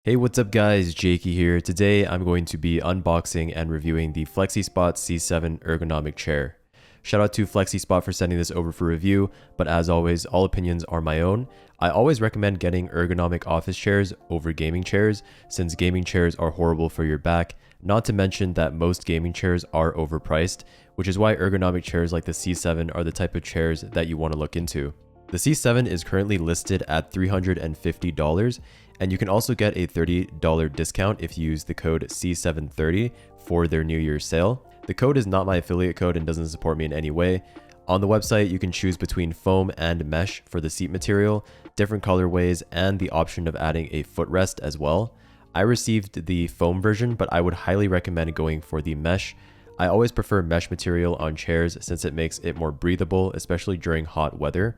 Hey, what's up guys, Jaeky here. Today I'm going to be unboxing and reviewing the FlexiSpot C7 ergonomic chair. Shout out to FlexiSpot for sending this over for review, but as always, all opinions are my own. I always recommend getting ergonomic office chairs over gaming chairs, since gaming chairs are horrible for your back, not to mention that most gaming chairs are overpriced, which is why ergonomic chairs like the C7 are the type of chairs that you want to look into. The C7 is currently listed at $350, and you can also get a $30 discount if you use the code C730 for their New Year's sale. The code is not my affiliate code and doesn't support me in any way. On the website, you can choose between foam and mesh for the seat material, different colorways, and the option of adding a footrest as well. I received the foam version, but I would highly recommend going for the mesh. I always prefer mesh material on chairs since it makes it more breathable, especially during hot weather.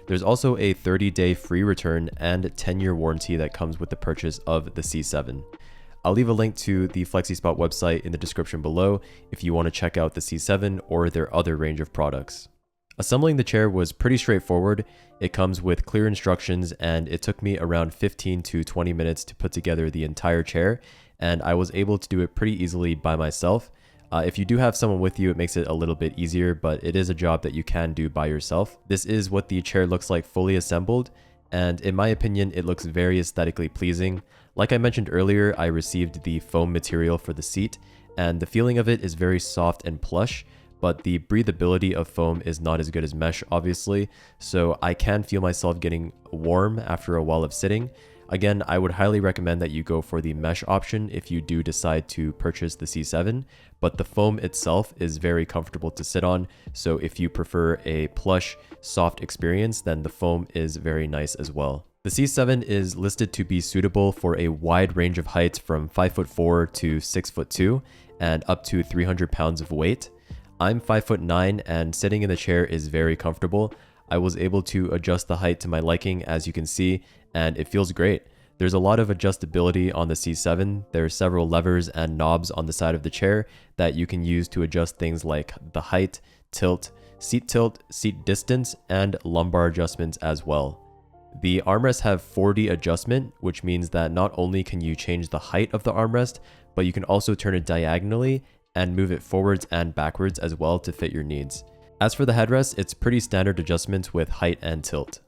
There's also a 30-day free return and 10-year warranty that comes with the purchase of the C7. I'll leave a link to the FlexiSpot website in the description below if you want to check out the C7 or their other range of products. Assembling the chair was pretty straightforward. It comes with clear instructions and it took me around 15 to 20 minutes to put together the entire chair, and I was able to do it pretty easily by myself. If you do have someone with you, it makes it a little bit easier, but it is a job that you can do by yourself. This is what the chair looks like fully assembled, and in my opinion, it looks very aesthetically pleasing. Like I mentioned earlier, I received the foam material for the seat, and the feeling of it is very soft and plush, but the breathability of foam is not as good as mesh, obviously, so I can feel myself getting warm after a while of sitting. Again, I would highly recommend that you go for the mesh option if you do decide to purchase the C7, but the foam itself is very comfortable to sit on, so if you prefer a plush, soft experience, then the foam is very nice as well. The C7 is listed to be suitable for a wide range of heights from 5'4" to 6'2" and up to 300 pounds of weight. I'm 5'9" and sitting in the chair is very comfortable. I was able to adjust the height to my liking, as you can see, and it feels great. There's a lot of adjustability on the C7. There are several levers and knobs on the side of the chair that you can use to adjust things like the height, tilt, seat distance, and lumbar adjustments as well. The armrests have 4D adjustment, which means that not only can you change the height of the armrest, but you can also turn it diagonally and move it forwards and backwards as well to fit your needs. As for the headrest, it's pretty standard adjustments with height and tilt.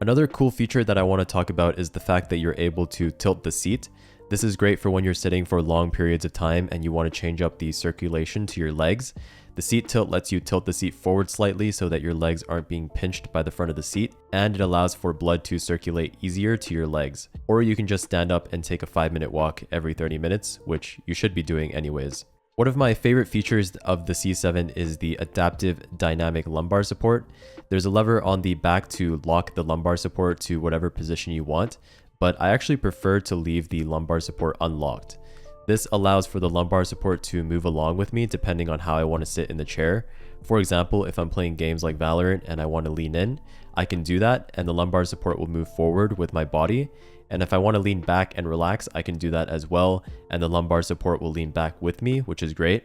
Another cool feature that I want to talk about is the fact that you're able to tilt the seat. This is great for when you're sitting for long periods of time and you want to change up the circulation to your legs. The seat tilt lets you tilt the seat forward slightly so that your legs aren't being pinched by the front of the seat, and it allows for blood to circulate easier to your legs. Or you can just stand up and take a 5-minute walk every 30 minutes, which you should be doing anyways. One of my favorite features of the C7 is the adaptive dynamic lumbar support. There's a lever on the back to lock the lumbar support to whatever position you want, but I actually prefer to leave the lumbar support unlocked. This allows for the lumbar support to move along with me depending on how I want to sit in the chair. For example, if I'm playing games like Valorant and I want to lean in, I can do that and the lumbar support will move forward with my body. And if I want to lean back and relax, I can do that as well, and the lumbar support will lean back with me, which is great.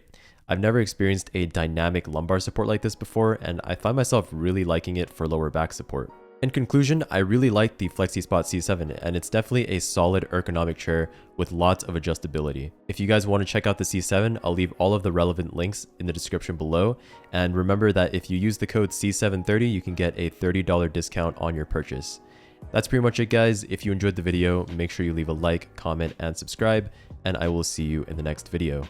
I've never experienced a dynamic lumbar support like this before, and I find myself really liking it for lower back support. In conclusion, I really like the FlexiSpot C7, and it's definitely a solid ergonomic chair with lots of adjustability. If you guys want to check out the C7, I'll leave all of the relevant links in the description below, and remember that if you use the code C730, you can get a $30 discount on your purchase. That's pretty much it, guys. If you enjoyed the video, make sure you leave a like, comment, and subscribe, and I will see you in the next video.